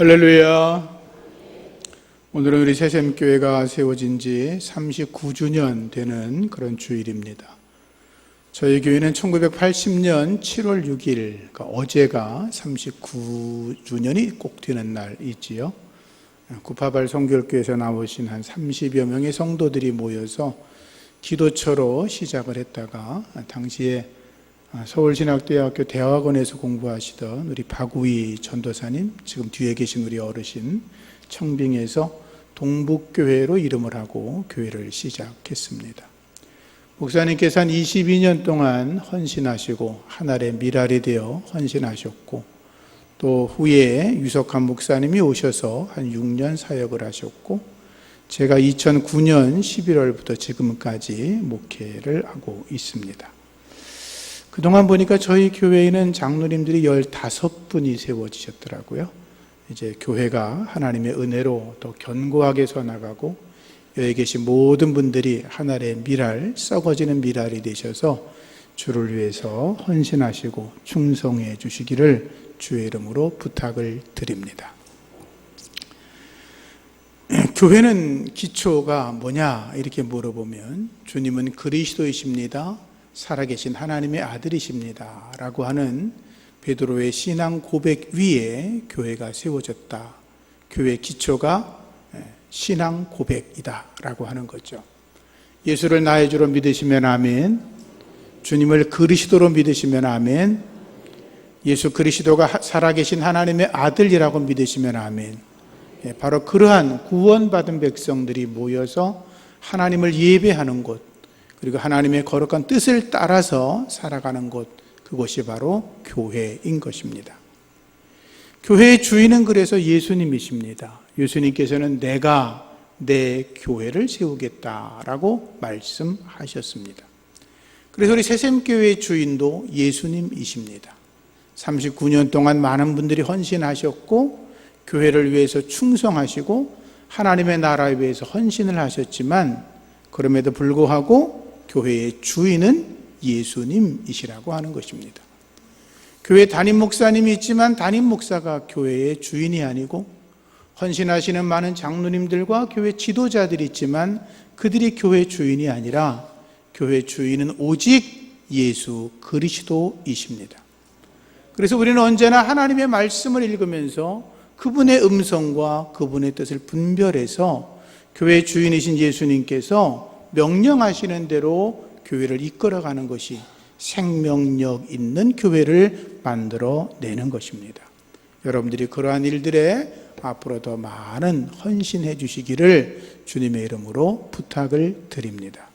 할렐루야. 오늘은 우리 새샘교회가 세워진 지 39주년 되는 그런 주일입니다. 저희 교회는 1980년 7월 6일, 그러니까 어제가 39주년이 꼭 되는 날이지요. 구파발 성결교회에서 나오신 한 30여 명의 성도들이 모여서 기도처로 시작을 했다가 당시에 서울신학대학교 대학원에서 공부하시던 우리 박우희 전도사님, 지금 뒤에 계신 우리 어르신, 청빙에서 동북교회로 이름을 하고 교회를 시작했습니다. 목사님께서 한 22년 동안 헌신하시고 하늘의 미랄이 되어 헌신하셨고, 또 후에 유석한 목사님이 오셔서 한 6년 사역을 하셨고, 제가 2009년 11월부터 지금까지 목회를 하고 있습니다. 그동안 보니까 저희 교회에는 장로님들이 15분이 세워지셨더라고요. 이제 교회가 하나님의 은혜로 더 견고하게 서나가고, 여기 계신 모든 분들이 하늘의 미랄, 썩어지는 미랄이 되셔서 주를 위해서 헌신하시고 충성해 주시기를 주의 이름으로 부탁을 드립니다. 교회는 기초가 뭐냐 이렇게 물어보면, 주님은 그리스도이십니다, 살아계신 하나님의 아들이십니다 라고 하는 베드로의 신앙 고백 위에 교회가 세워졌다. 교회의 기초가 신앙 고백이다 라고 하는 거죠. 예수를 나의 주로 믿으시면 아멘, 주님을 그리스도로 믿으시면 아멘, 예수 그리스도가 살아계신 하나님의 아들이라고 믿으시면 아멘. 바로 그러한 구원받은 백성들이 모여서 하나님을 예배하는 곳, 그리고 하나님의 거룩한 뜻을 따라서 살아가는 곳, 그것이 바로 교회인 것입니다. 교회의 주인은 그래서 예수님이십니다. 예수님께서는 내가 내 교회를 세우겠다라고 말씀하셨습니다. 그래서 우리 새샘교회의 주인도 예수님이십니다. 39년 동안 많은 분들이 헌신하셨고, 교회를 위해서 충성하시고 하나님의 나라를 위해서 헌신을 하셨지만, 그럼에도 불구하고 교회의 주인은 예수님이시라고 하는 것입니다. 교회 담임 목사님이 있지만 담임 목사가 교회의 주인이 아니고, 헌신하시는 많은 장로님들과 교회 지도자들이 있지만 그들이 교회 주인이 아니라 교회 주인은 오직 예수 그리스도이십니다. 그래서 우리는 언제나 하나님의 말씀을 읽으면서 그분의 음성과 그분의 뜻을 분별해서 교회 주인이신 예수님께서 명령하시는 대로 교회를 이끌어가는 것이 생명력 있는 교회를 만들어내는 것입니다. 여러분들이 그러한 일들에 앞으로 더 많은 헌신해 주시기를 주님의 이름으로 부탁을 드립니다.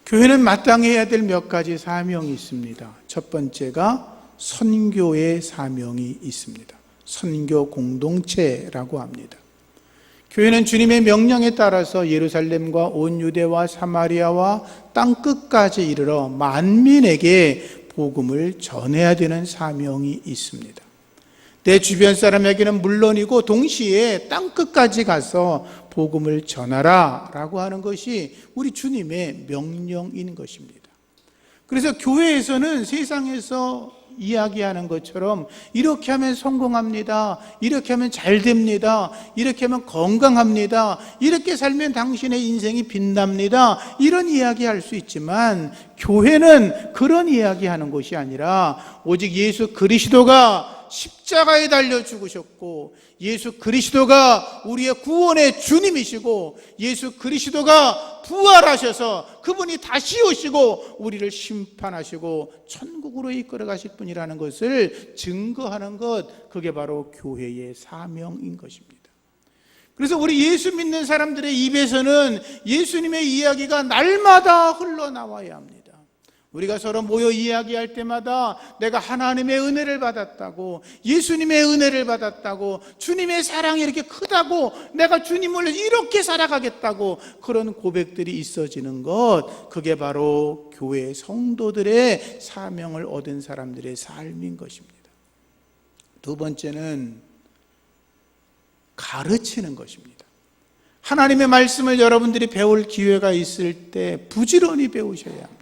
교회는 마땅해야 될 몇 가지 사명이 있습니다. 첫 번째가 선교의 사명이 있습니다. 선교 공동체라고 합니다. 교회는 주님의 명령에 따라서 예루살렘과 온 유대와 사마리아와 땅끝까지 이르러 만민에게 복음을 전해야 되는 사명이 있습니다. 내 주변 사람에게는 물론이고 동시에 땅끝까지 가서 복음을 전하라 라고 하는 것이 우리 주님의 명령인 것입니다. 그래서 교회에서는 세상에서 이야기하는 것처럼 이렇게 하면 성공합니다, 이렇게 하면 잘 됩니다, 이렇게 하면 건강합니다, 이렇게 살면 당신의 인생이 빛납니다, 이런 이야기 할 수 있지만, 교회는 그런 이야기 하는 것이 아니라 오직 예수 그리스도가 십자가에 달려 죽으셨고, 예수 그리스도가 우리의 구원의 주님이시고, 예수 그리스도가 부활하셔서 그분이 다시 오시고 우리를 심판하시고 천국으로 이끌어 가실 분이라는 것을 증거하는 것, 그게 바로 교회의 사명인 것입니다. 그래서 우리 예수 믿는 사람들의 입에서는 예수님의 이야기가 날마다 흘러나와야 합니다. 우리가 서로 모여 이야기할 때마다 내가 하나님의 은혜를 받았다고, 예수님의 은혜를 받았다고, 주님의 사랑이 이렇게 크다고, 내가 주님을 이렇게 살아가겠다고, 그런 고백들이 있어지는 것, 그게 바로 교회 성도들의 사명을 얻은 사람들의 삶인 것입니다. 두 번째는 가르치는 것입니다. 하나님의 말씀을 여러분들이 배울 기회가 있을 때 부지런히 배우셔야 합니다.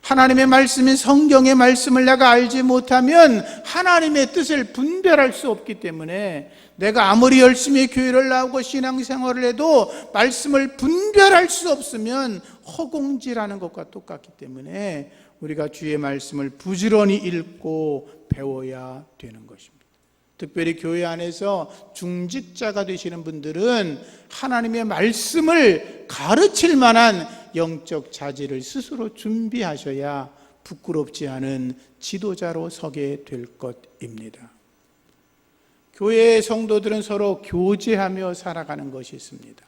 하나님의 말씀인 성경의 말씀을 내가 알지 못하면 하나님의 뜻을 분별할 수 없기 때문에 내가 아무리 열심히 교회를 나오고 신앙생활을 해도 말씀을 분별할 수 없으면 허공지라는 것과 똑같기 때문에 우리가 주의 말씀을 부지런히 읽고 배워야 되는 것입니다. 특별히 교회 안에서 중직자가 되시는 분들은 하나님의 말씀을 가르칠 만한 영적 자질을 스스로 준비하셔야 부끄럽지 않은 지도자로 서게 될 것입니다. 교회의 성도들은 서로 교제하며 살아가는 것이 있습니다.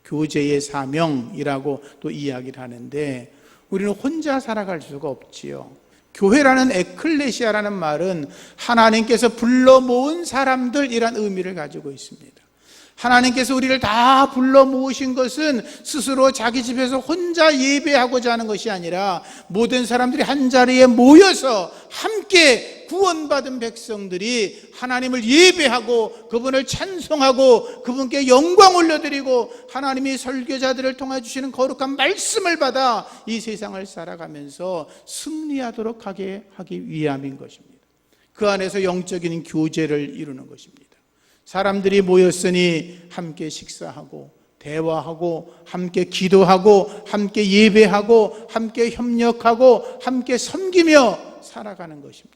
교제의 사명이라고 또 이야기를 하는데 우리는 혼자 살아갈 수가 없지요. 교회라는 에클레시아라는 말은 하나님께서 불러 모은 사람들이란 의미를 가지고 있습니다. 하나님께서 우리를 다 불러 모으신 것은 스스로 자기 집에서 혼자 예배하고자 하는 것이 아니라 모든 사람들이 한자리에 모여서 함께 구원받은 백성들이 하나님을 예배하고 그분을 찬송하고 그분께 영광 올려드리고 하나님이 설교자들을 통해 주시는 거룩한 말씀을 받아 이 세상을 살아가면서 승리하도록 하기 위함인 것입니다. 그 안에서 영적인 교제를 이루는 것입니다. 사람들이 모였으니 함께 식사하고 대화하고 함께 기도하고 함께 예배하고 함께 협력하고 함께 섬기며 살아가는 것입니다.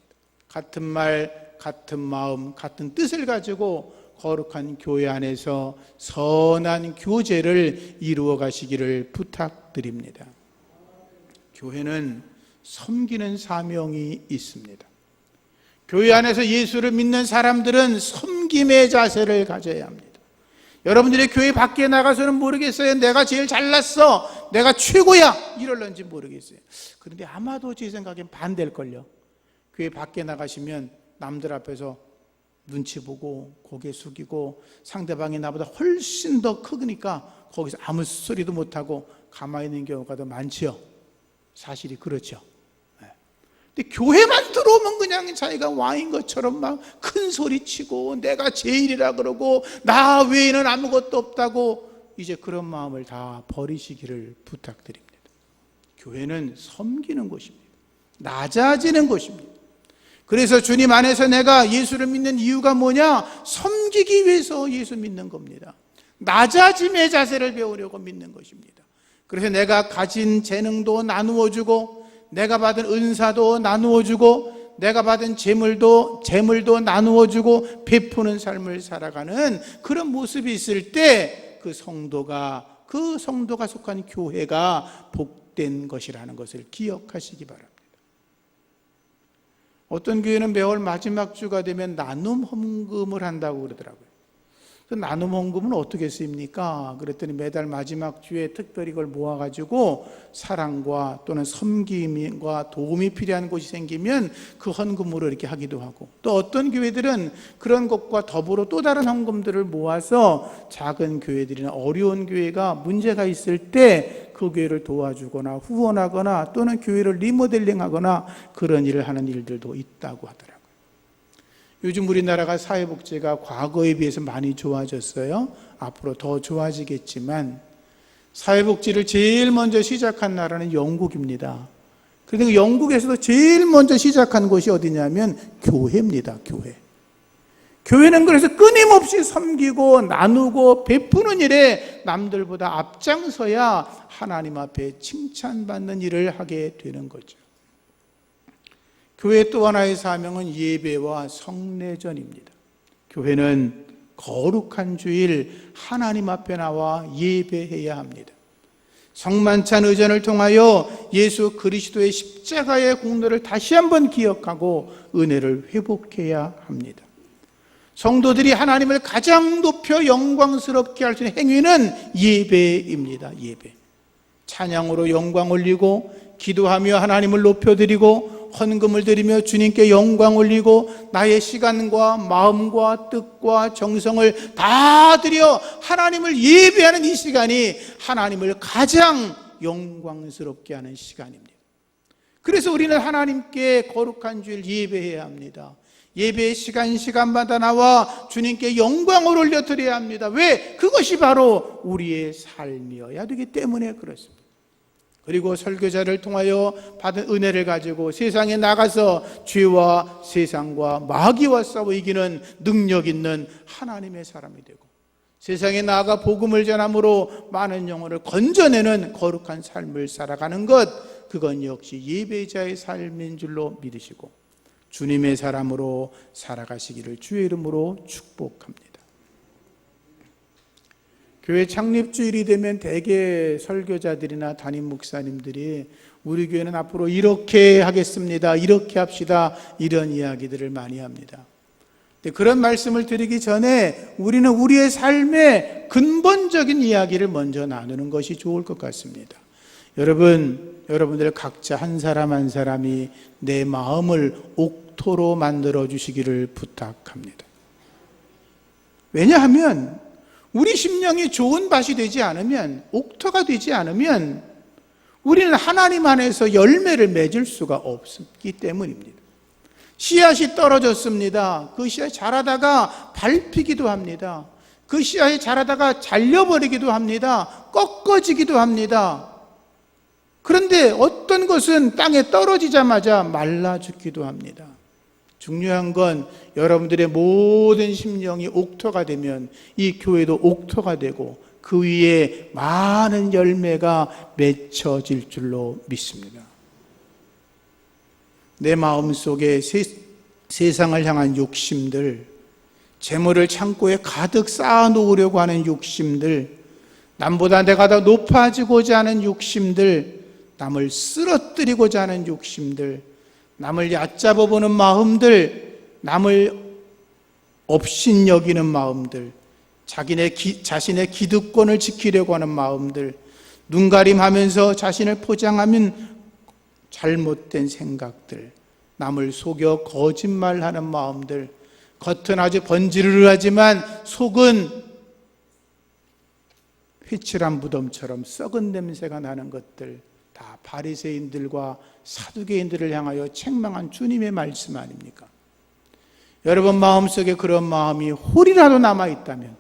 같은 말, 같은 마음, 같은 뜻을 가지고 거룩한 교회 안에서 선한 교제를 이루어 가시기를 부탁드립니다. 교회는 섬기는 사명이 있습니다. 교회 안에서 예수를 믿는 사람들은 섬김의 자세를 가져야 합니다. 여러분들이 교회 밖에 나가서는 모르겠어요. 내가 제일 잘났어, 내가 최고야 이럴런지 모르겠어요. 그런데 아마도 제 생각엔 반대일걸요. 교회 밖에 나가시면 남들 앞에서 눈치 보고 고개 숙이고 상대방이 나보다 훨씬 더 크니까 거기서 아무 소리도 못하고 가만히 있는 경우가 더 많지요. 사실이 그렇죠. 근데 교회만 들어오면 그냥 자기가 왕인 것처럼 막 큰 소리 치고 내가 제일이라 그러고 나 외에는 아무것도 없다고 이제 그런 마음을 다 버리시기를 부탁드립니다. 교회는 섬기는 곳입니다. 낮아지는 곳입니다. 그래서 주님 안에서 내가 예수를 믿는 이유가 뭐냐? 섬기기 위해서 예수 믿는 겁니다. 낮아짐의 자세를 배우려고 믿는 것입니다. 그래서 내가 가진 재능도 나누어주고 내가 받은 은사도 나누어주고 내가 받은 재물도 나누어주고 베푸는 삶을 살아가는 그런 모습이 있을 때 그 성도가 속한 교회가 복된 것이라는 것을 기억하시기 바랍니다. 어떤 교회는 매월 마지막 주가 되면 나눔 헌금을 한다고 그러더라고요. 그 나눔 헌금은 어떻게 쓰입니까? 그랬더니 매달 마지막 주에 특별히 그걸 모아가지고 사랑과 또는 섬김과 도움이 필요한 곳이 생기면 그 헌금으로 이렇게 하기도 하고, 또 어떤 교회들은 그런 것과 더불어 또 다른 헌금들을 모아서 작은 교회들이나 어려운 교회가 문제가 있을 때 그 교회를 도와주거나 후원하거나 또는 교회를 리모델링하거나 그런 일을 하는 일들도 있다고 하더라고요. 요즘 우리나라가 사회복지가 과거에 비해서 많이 좋아졌어요. 앞으로 더 좋아지겠지만 사회복지를 제일 먼저 시작한 나라는 영국입니다. 그런데 영국에서도 제일 먼저 시작한 곳이 어디냐면 교회입니다. 교회는 그래서 끊임없이 섬기고 나누고 베푸는 일에 남들보다 앞장서야 하나님 앞에 칭찬받는 일을 하게 되는 거죠. 교회 또 하나의 사명은 예배와 성례전입니다. 교회는 거룩한 주일 하나님 앞에 나와 예배해야 합니다. 성만찬 의전을 통하여 예수 그리스도의 십자가의 공로를 다시 한번 기억하고 은혜를 회복해야 합니다. 성도들이 하나님을 가장 높여 영광스럽게 할 수 있는 행위는 예배입니다. 예배. 찬양으로 영광 올리고 기도하며 하나님을 높여드리고 헌금을 드리며 주님께 영광 올리고 나의 시간과 마음과 뜻과 정성을 다 드려 하나님을 예배하는 이 시간이 하나님을 가장 영광스럽게 하는 시간입니다. 그래서 우리는 하나님께 거룩한 주일 예배해야 합니다. 예배 시간마다 나와 주님께 영광을 올려드려야 합니다. 왜? 그것이 바로 우리의 삶이어야 되기 때문에 그렇습니다. 그리고 설교자를 통하여 받은 은혜를 가지고 세상에 나가서 죄와 세상과 마귀와 싸워 이기는 능력 있는 하나님의 사람이 되고, 세상에 나아가 복음을 전함으로 많은 영혼을 건져내는 거룩한 삶을 살아가는 것, 그건 역시 예배자의 삶인 줄로 믿으시고 주님의 사람으로 살아가시기를 주의 이름으로 축복합니다. 교회 창립주일이 되면 대개 설교자들이나 담임 목사님들이 우리 교회는 앞으로 이렇게 하겠습니다, 이렇게 합시다, 이런 이야기들을 많이 합니다. 그런 말씀을 드리기 전에 우리는 우리의 삶의 근본적인 이야기를 먼저 나누는 것이 좋을 것 같습니다. 여러분들 각자 한 사람 한 사람이 내 마음을 옥토로 만들어 주시기를 부탁합니다. 왜냐하면 우리 심령이 좋은 밭이 되지 않으면, 옥토가 되지 않으면 우리는 하나님 안에서 열매를 맺을 수가 없기 때문입니다. 씨앗이 떨어졌습니다. 그 씨앗이 자라다가 밟히기도 합니다. 그 씨앗이 자라다가 잘려버리기도 합니다. 꺾어지기도 합니다. 그런데 어떤 것은 땅에 떨어지자마자 말라 죽기도 합니다. 중요한 건 여러분들의 모든 심령이 옥토가 되면 이 교회도 옥토가 되고 그 위에 많은 열매가 맺혀질 줄로 믿습니다. 내 마음속에 세상을 향한 욕심들, 재물을 창고에 가득 쌓아놓으려고 하는 욕심들, 남보다 내가 더 높아지고자 하는 욕심들, 남을 쓰러뜨리고자 하는 욕심들, 남을 얕잡아 보는 마음들, 남을 업신여기는 마음들, 자신의 기득권을 지키려고 하는 마음들, 눈가림하면서 자신을 포장하면 잘못된 생각들, 남을 속여 거짓말하는 마음들, 겉은 아주 번지르르하지만 속은 휘칠한 무덤처럼 썩은 냄새가 나는 것들, 다 바리새인들과 사두개인들을 향하여 책망한 주님의 말씀 아닙니까? 여러분 마음속에 그런 마음이 홀이라도 남아있다면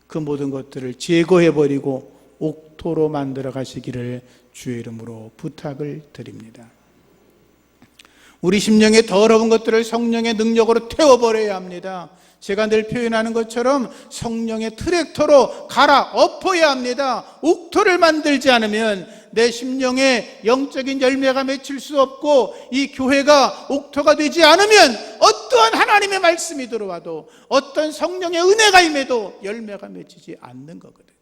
그 모든 것들을 제거해버리고 옥토로 만들어 가시기를 주의 이름으로 부탁을 드립니다. 우리 심령의 더러운 것들을 성령의 능력으로 태워버려야 합니다. 제가 늘 표현하는 것처럼 성령의 트랙터로 갈아엎어야 합니다. 옥토를 만들지 않으면 내 심령에 영적인 열매가 맺힐 수 없고, 이 교회가 옥토가 되지 않으면 어떠한 하나님의 말씀이 들어와도, 어떤 성령의 은혜가 임해도 열매가 맺히지 않는 거거든요.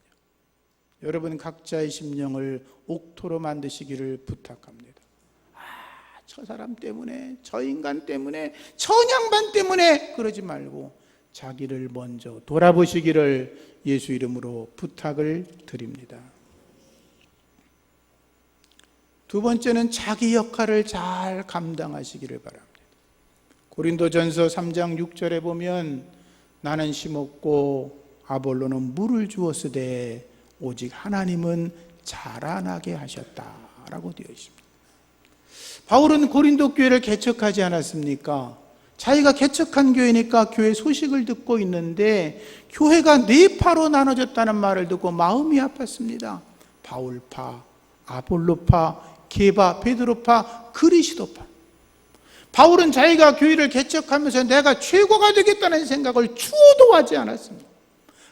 여러분 각자의 심령을 옥토로 만드시기를 부탁합니다. 저 사람 때문에, 저 인간 때문에, 저 양반 때문에 그러지 말고 자기를 먼저 돌아보시기를 예수 이름으로 부탁을 드립니다. 두 번째는 자기 역할을 잘 감당하시기를 바랍니다. 고린도전서 3장 6절에 보면 나는 심었고 아볼로는 물을 주었으되 오직 하나님은 자라나게 하셨다라고 되어 있습니다. 바울은 고린도 교회를 개척하지 않았습니까? 자기가 개척한 교회니까 교회 소식을 듣고 있는데 교회가 네 파로 나눠졌다는 말을 듣고 마음이 아팠습니다. 바울파, 아볼로파, 게바, 베드로파, 그리스도파. 바울은 자기가 교회를 개척하면서 내가 최고가 되겠다는 생각을 추호도 하지 않았습니다.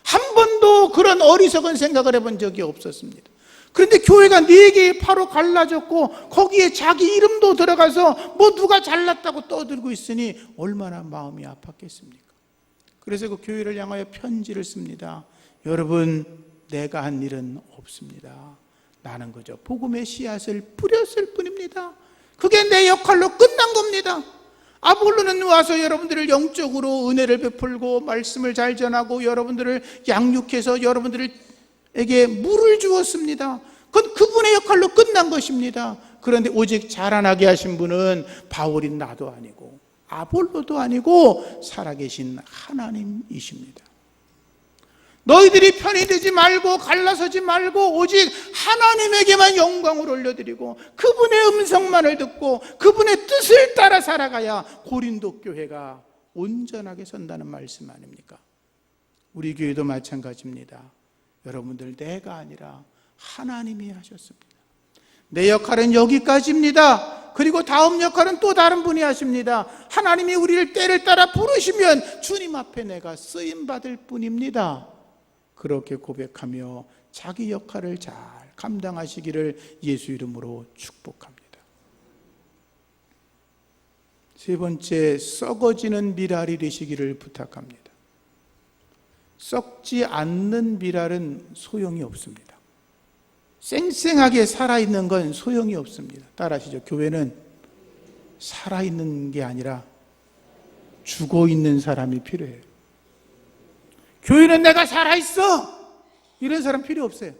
한 번도 그런 어리석은 생각을 해본 적이 없었습니다. 그런데 교회가 4개의 파로 갈라졌고 거기에 자기 이름도 들어가서 뭐 누가 잘났다고 떠들고 있으니 얼마나 마음이 아팠겠습니까? 그래서 그 교회를 향하여 편지를 씁니다. 여러분, 내가 한 일은 없습니다. 나는 그저 복음의 씨앗을 뿌렸을 뿐입니다. 그게 내 역할로 끝난 겁니다. 아볼로는 와서 여러분들을 영적으로 은혜를 베풀고 말씀을 잘 전하고 여러분들을 양육해서 여러분들에게 물을 주었습니다. 그건 그분의 역할로 끝난 것입니다. 그런데 오직 자라나게 하신 분은 바울이 나도 아니고 아볼로도 아니고 살아계신 하나님이십니다. 너희들이 편히 되지 말고 갈라서지 말고 오직 하나님에게만 영광을 올려드리고 그분의 음성만을 듣고 그분의 뜻을 따라 살아가야 고린도 교회가 온전하게 선다는 말씀 아닙니까? 우리 교회도 마찬가지입니다. 여러분들, 내가 아니라 하나님이 하셨습니다. 내 역할은 여기까지입니다. 그리고 다음 역할은 또 다른 분이 하십니다. 하나님이 우리를 때를 따라 부르시면 주님 앞에 내가 쓰임받을 뿐입니다. 그렇게 고백하며 자기 역할을 잘 감당하시기를 예수 이름으로 축복합니다. 세 번째, 썩어지는 미랄이 되시기를 부탁합니다. 썩지 않는 미랄은 소용이 없습니다. 쌩쌩하게 살아있는 건 소용이 없습니다. 따라하시죠. 교회는 살아있는 게 아니라 죽어있는 사람이 필요해요. 교회는 내가 살아있어! 이런 사람 필요 없어요.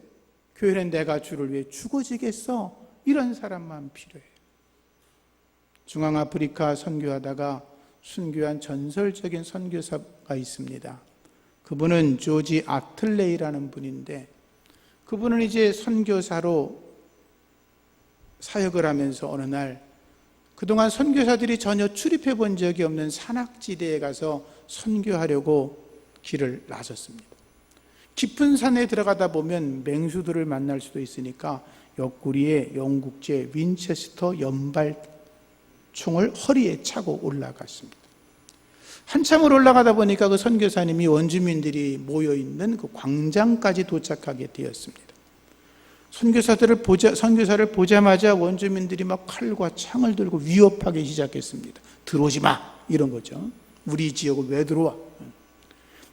교회는 내가 주를 위해 죽어지겠어? 이런 사람만 필요해요. 중앙아프리카 선교하다가 순교한 전설적인 선교사가 있습니다. 그분은 조지 아틀레이라는 분인데, 그분은 이제 선교사로 사역을 하면서 어느 날 그동안 선교사들이 전혀 출입해 본 적이 없는 산악지대에 가서 선교하려고 길을 나섰습니다. 깊은 산에 들어가다 보면 맹수들을 만날 수도 있으니까 옆구리에 영국제 윈체스터 연발총을 허리에 차고 올라갔습니다. 한참을 올라가다 보니까 그 선교사님이 원주민들이 모여있는 그 광장까지 도착하게 되었습니다. 선교사를 보자마자 원주민들이 막 칼과 창을 들고 위협하기 시작했습니다. 들어오지 마! 이런 거죠. 우리 지역을 왜 들어와?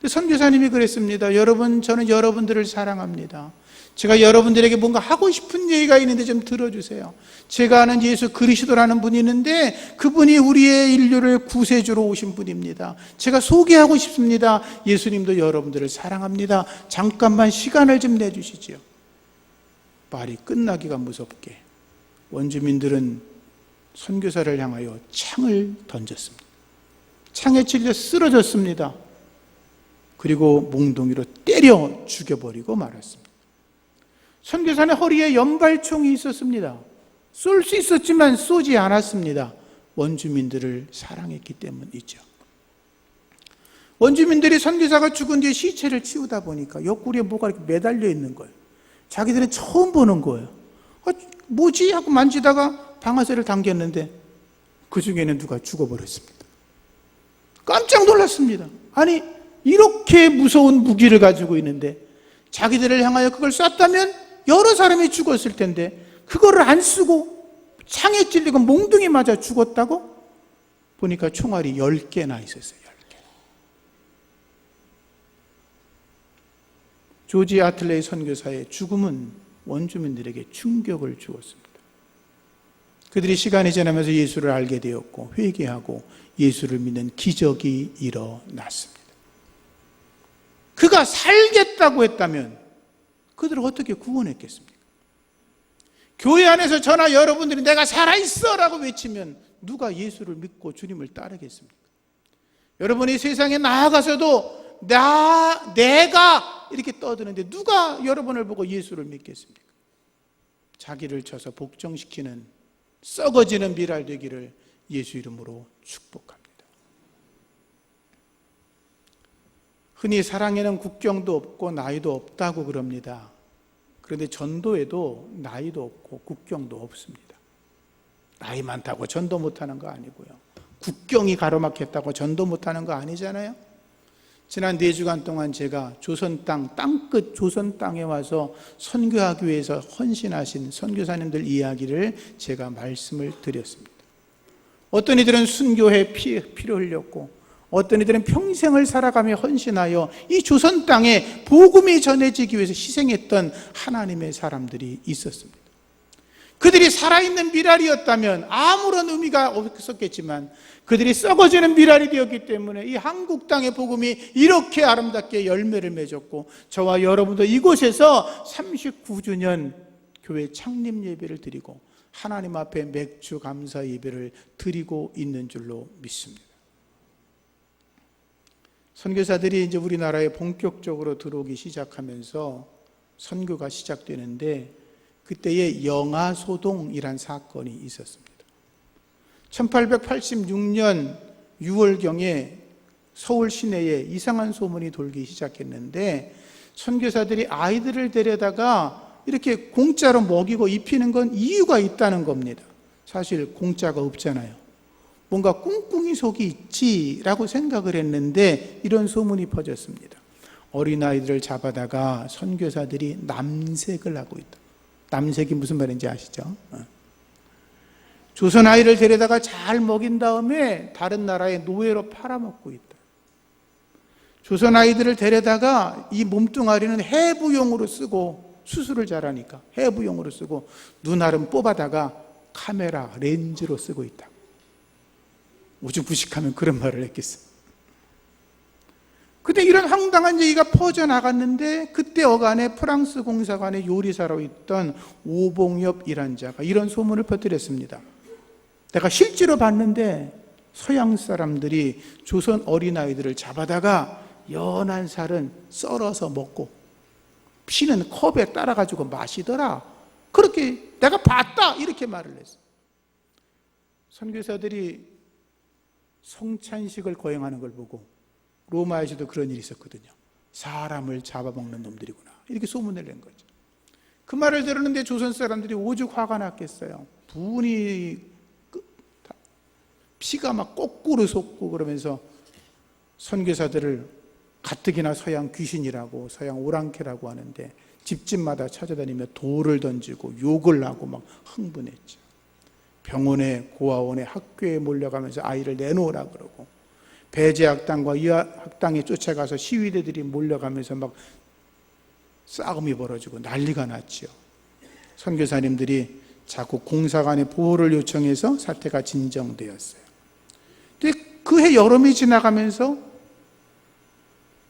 근데 선교사님이 그랬습니다. 여러분, 저는 여러분들을 사랑합니다. 제가 여러분들에게 뭔가 하고 싶은 얘기가 있는데 좀 들어주세요. 제가 아는 예수 그리스도라는 분이 있는데 그분이 우리의 인류를 구세주로 오신 분입니다. 제가 소개하고 싶습니다. 예수님도 여러분들을 사랑합니다. 잠깐만 시간을 좀 내주시지요. 말이 끝나기가 무섭게 원주민들은 선교사를 향하여 창을 던졌습니다. 창에 찔려 쓰러졌습니다. 그리고 몽둥이로 때려 죽여버리고 말았습니다. 선교사의 허리에 연발총이 있었습니다. 쏠 수 있었지만 쏘지 않았습니다. 원주민들을 사랑했기 때문이죠. 원주민들이 선교사가 죽은 뒤에 시체를 치우다 보니까 옆구리에 뭐가 이렇게 매달려 있는 거예요. 자기들은 처음 보는 거예요. 뭐지? 하고 만지다가 방아쇠를 당겼는데 그 중에는 누가 죽어버렸습니다. 깜짝 놀랐습니다. 아니, 이렇게 무서운 무기를 가지고 있는데 자기들을 향하여 그걸 쐈다면 여러 사람이 죽었을 텐데 그거를 안 쓰고 창에 찔리고 몽둥이 맞아 죽었다고? 보니까 총알이 10개나 있었어요. 10개. 조지 아틀레이 선교사의 죽음은 원주민들에게 충격을 주었습니다. 그들이 시간이 지나면서 예수를 알게 되었고 회개하고 예수를 믿는 기적이 일어났습니다. 그가 살겠다고 했다면 그들을 어떻게 구원했겠습니까? 교회 안에서 저나 여러분들이 내가 살아있어 라고 외치면 누가 예수를 믿고 주님을 따르겠습니까? 여러분이 세상에 나아가서도 내가 이렇게 떠드는데 누가 여러분을 보고 예수를 믿겠습니까? 자기를 쳐서 복종시키는 썩어지는 미랄 되기를 예수 이름으로 축복합니다. 흔히 사랑에는 국경도 없고 나이도 없다고 그럽니다. 그런데 전도에도 나이도 없고 국경도 없습니다. 나이 많다고 전도 못하는 거 아니고요. 국경이 가로막혔다고 전도 못하는 거 아니잖아요. 지난 4주간 동안 제가 조선 땅끝 조선 땅에 와서 선교하기 위해서 헌신하신 선교사님들 이야기를 제가 말씀을 드렸습니다. 어떤 이들은 순교에 피를 흘렸고 어떤 이들은 평생을 살아가며 헌신하여 이 조선 땅에 복음이 전해지기 위해서 희생했던 하나님의 사람들이 있었습니다. 그들이 살아있는 미랄이었다면 아무런 의미가 없었겠지만 그들이 썩어지는 미랄이 되었기 때문에 이 한국 땅의 복음이 이렇게 아름답게 열매를 맺었고 저와 여러분도 이곳에서 39주년 교회 창립 예배를 드리고 하나님 앞에 맥주 감사 예배를 드리고 있는 줄로 믿습니다. 선교사들이 이제 우리나라에 본격적으로 들어오기 시작하면서 선교가 시작되는데 그때에 영아소동이란 사건이 있었습니다. 1886년 6월경에 서울 시내에 이상한 소문이 돌기 시작했는데 선교사들이 아이들을 데려다가 이렇게 공짜로 먹이고 입히는 건 이유가 있다는 겁니다. 사실 공짜가 없잖아요. 뭔가 꿍꿍이 속이 있지라고 생각을 했는데 이런 소문이 퍼졌습니다. 어린아이들을 잡아다가 선교사들이 남색을 하고 있다. 남색이 무슨 말인지 아시죠? 조선 아이를 데려다가 잘 먹인 다음에 다른 나라의 노예로 팔아먹고 있다. 조선 아이들을 데려다가 이 몸뚱아리는 해부용으로 쓰고, 수술을 잘하니까 해부용으로 쓰고 눈알은 뽑아다가 카메라 렌즈로 쓰고 있다. 우중부식하면 그런 말을 했겠어. 근데 이런 황당한 얘기가 퍼져나갔는데 그때 어간에 프랑스 공사관의 요리사로 있던 오봉엽이란 자가 이런 소문을 퍼뜨렸습니다. 내가 실제로 봤는데 서양 사람들이 조선 어린아이들을 잡아다가 연한 살은 썰어서 먹고 피는 컵에 따라가지고 마시더라. 그렇게 내가 봤다. 이렇게 말을 했어. 선교사들이 성찬식을 거행하는 걸 보고 로마에서도 그런 일이 있었거든요. 사람을 잡아먹는 놈들이구나. 이렇게 소문을 낸 거죠. 그 말을 들었는데 조선 사람들이 오죽 화가 났겠어요. 분이 피가 막 거꾸로 솟고 그러면서 선교사들을 가뜩이나 서양 귀신이라고 서양 오랑캐라고 하는데 집집마다 찾아다니며 돌을 던지고 욕을 하고 막 흥분했죠. 병원에 고아원에 학교에 몰려가면서 아이를 내놓으라 그러고 배제학당과 이학당에 쫓아가서 시위대들이 몰려가면서 막 싸움이 벌어지고 난리가 났죠. 선교사님들이 자꾸 공사관의 보호를 요청해서 사태가 진정되었어요. 근데 그 해 여름이 지나가면서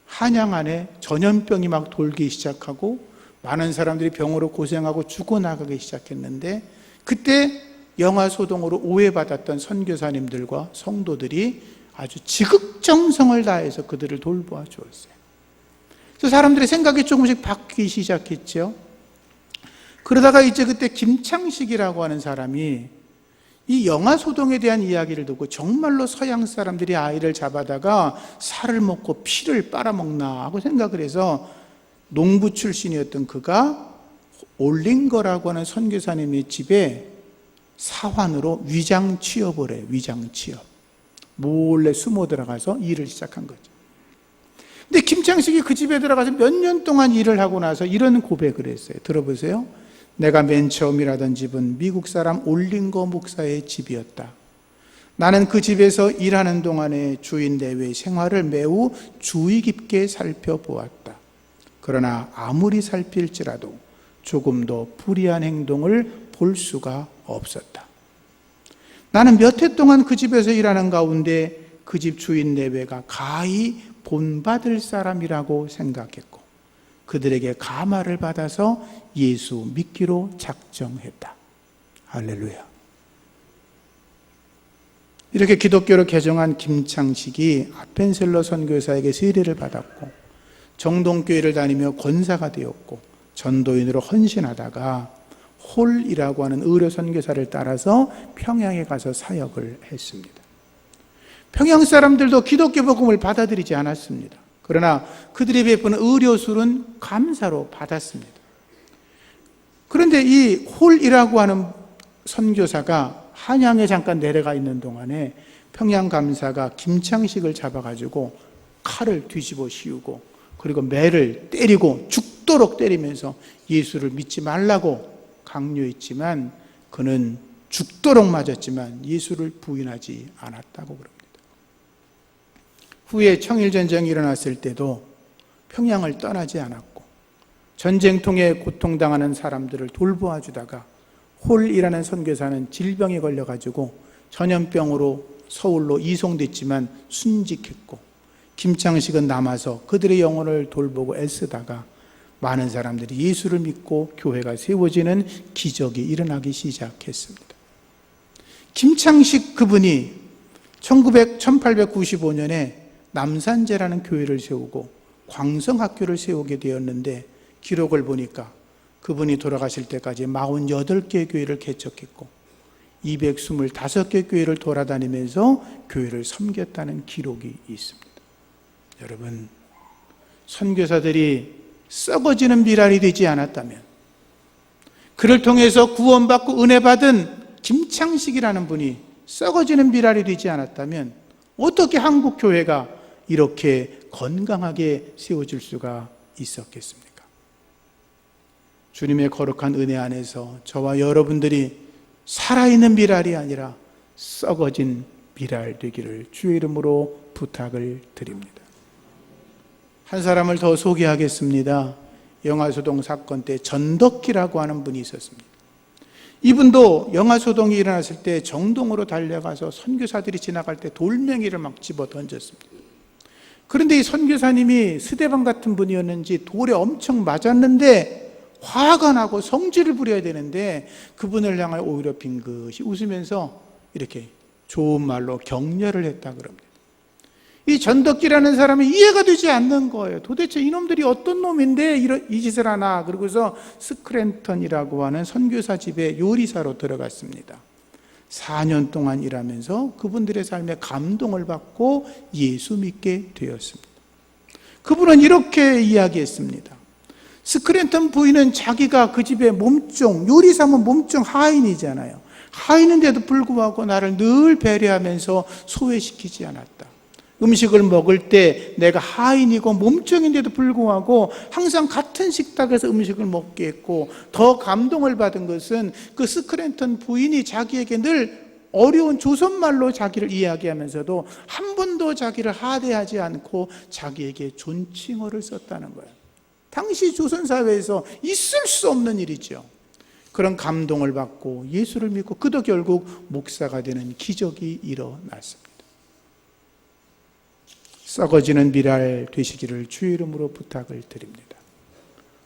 한양 안에 전염병이 막 돌기 시작하고 많은 사람들이 병으로 고생하고 죽어나가기 시작했는데 그때 영아소동으로 오해받았던 선교사님들과 성도들이 아주 지극정성을 다해서 그들을 돌보아 주었어요. 그래서 사람들의 생각이 조금씩 바뀌기 시작했죠. 그러다가 이제 그때 김창식이라고 하는 사람이 이 영아소동에 대한 이야기를 듣고 정말로 서양 사람들이 아이를 잡아다가 살을 먹고 피를 빨아먹나 하고 생각을 해서 농부 출신이었던 그가 올링거라고 하는 선교사님의 집에 사환으로 위장 취업을 해요. 위장 취업. 몰래 숨어 들어가서 일을 시작한 거죠. 근데 김창식이 그 집에 들어가서 몇 년 동안 일을 하고 나서 이런 고백을 했어요. 들어보세요. 내가 맨 처음 일하던 집은 미국 사람 올링거 목사의 집이었다. 나는 그 집에서 일하는 동안에 주인 내외의 생활을 매우 주의 깊게 살펴보았다. 그러나 아무리 살필지라도 조금도 불의한 행동을 볼 수가 없었다. 나는 몇 해 동안 그 집에서 일하는 가운데 그 집 주인 내외가 가히 본받을 사람이라고 생각했고 그들에게 감화를 받아서 예수 믿기로 작정했다. 할렐루야. 이렇게 기독교로 개종한 김창식이 아펜셀러 선교사에게 세례를 받았고 정동교회를 다니며 권사가 되었고 전도인으로 헌신하다가 홀이라고 하는 의료 선교사를 따라서 평양에 가서 사역을 했습니다. 평양 사람들도 기독교 복음을 받아들이지 않았습니다. 그러나 그들이 베푸는 의료술은 감사로 받았습니다. 그런데 이 홀이라고 하는 선교사가 한양에 잠깐 내려가 있는 동안에 평양 감사가 김창식을 잡아가지고 칼을 뒤집어 씌우고 그리고 매를 때리고 죽도록 때리면서 예수를 믿지 말라고 강요했지만 그는 죽도록 맞았지만 예수를 부인하지 않았다고 그럽니다. 후에 청일전쟁이 일어났을 때도 평양을 떠나지 않았고 전쟁통에 고통당하는 사람들을 돌보아 주다가 홀이라는 선교사는 질병에 걸려가지고 전염병으로 서울로 이송됐지만 순직했고 김창식은 남아서 그들의 영혼을 돌보고 애쓰다가 많은 사람들이 예수를 믿고 교회가 세워지는 기적이 일어나기 시작했습니다. 김창식 그분이 1895년에 남산제라는 교회를 세우고 광성학교를 세우게 되었는데 기록을 보니까 그분이 돌아가실 때까지 48개 교회를 개척했고 225개 교회를 돌아다니면서 교회를 섬겼다는 기록이 있습니다. 여러분, 선교사들이 썩어지는 미랄이 되지 않았다면 그를 통해서 구원받고 은혜 받은 김창식이라는 분이 썩어지는 미랄이 되지 않았다면 어떻게 한국 교회가 이렇게 건강하게 세워질 수가 있었겠습니까? 주님의 거룩한 은혜 안에서 저와 여러분들이 살아있는 미랄이 아니라 썩어진 미랄 되기를 주의 이름으로 부탁을 드립니다. 한 사람을 더 소개하겠습니다. 영화소동 사건 때 전덕기라고 하는 분이 있었습니다. 이분도 영화소동이 일어났을 때 정동으로 달려가서 선교사들이 지나갈 때 돌멩이를 막 집어 던졌습니다. 그런데 이 선교사님이 스데반 같은 분이었는지 돌에 엄청 맞았는데 화가 나고 성질을 부려야 되는데 그분을 향하여 오히려 빙긋이 웃으면서 이렇게 좋은 말로 격려를 했다 그럽니다. 이 전덕기라는 사람이 이해가 되지 않는 거예요. 도대체 이놈들이 어떤 놈인데 이 짓을 하나. 그러고서 스크랜턴이라고 하는 선교사 집에 요리사로 들어갔습니다. 4년 동안 일하면서 그분들의 삶에 감동을 받고 예수 믿게 되었습니다. 그분은 이렇게 이야기했습니다. 스크랜턴 부인은 자기가 그 집의 몸종, 요리사면 몸종 하인이잖아요. 하인인데도 불구하고 나를 늘 배려하면서 소외시키지 않았다. 음식을 먹을 때 내가 하인이고 몸종인데도 불구하고 항상 같은 식탁에서 음식을 먹게 했고, 더 감동을 받은 것은 그 스크랜턴 부인이 자기에게 늘 어려운 조선말로 자기를 이야기하면서도 한 번도 자기를 하대하지 않고 자기에게 존칭어를 썼다는 거예요. 당시 조선사회에서 있을 수 없는 일이죠. 그런 감동을 받고 예수를 믿고 그도 결국 목사가 되는 기적이 일어났습니다. 썩어지는 미랄 되시기를 주의 이름으로 부탁을 드립니다.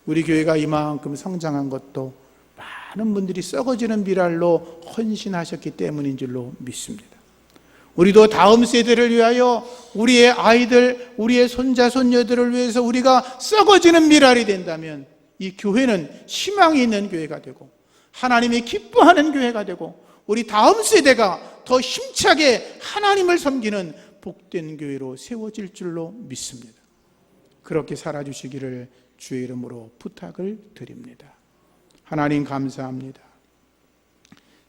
우리 교회가 이만큼 성장한 것도 많은 분들이 썩어지는 미랄로 헌신하셨기 때문인 줄로 믿습니다. 우리도 다음 세대를 위하여 우리의 아이들, 우리의 손자, 손녀들을 위해서 우리가 썩어지는 미랄이 된다면 이 교회는 희망이 있는 교회가 되고 하나님이 기뻐하는 교회가 되고 우리 다음 세대가 더 힘차게 하나님을 섬기는 복된 교회로 세워질 줄로 믿습니다. 그렇게 살아주시기를 주의 이름으로 부탁을 드립니다. 하나님 감사합니다.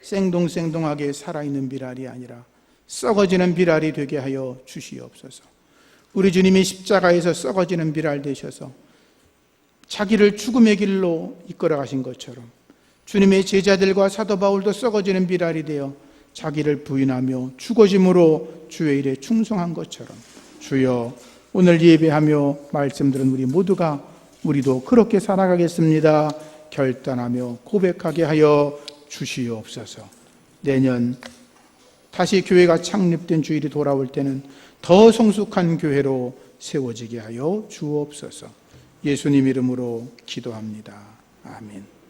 생동생동하게 살아있는 비랄이 아니라 썩어지는 비랄이 되게 하여 주시옵소서. 우리 주님이 십자가에서 썩어지는 비랄 되셔서 자기를 죽음의 길로 이끌어 가신 것처럼 주님의 제자들과 사도 바울도 썩어지는 비랄이 되어 자기를 부인하며 죽어짐으로 주의 일에 충성한 것처럼 주여 오늘 예배하며 말씀 들은 우리 모두가 우리도 그렇게 살아가겠습니다 결단하며 고백하게 하여 주시옵소서. 내년 다시 교회가 창립된 주일이 돌아올 때는 더 성숙한 교회로 세워지게 하여 주옵소서. 예수님 이름으로 기도합니다. 아멘.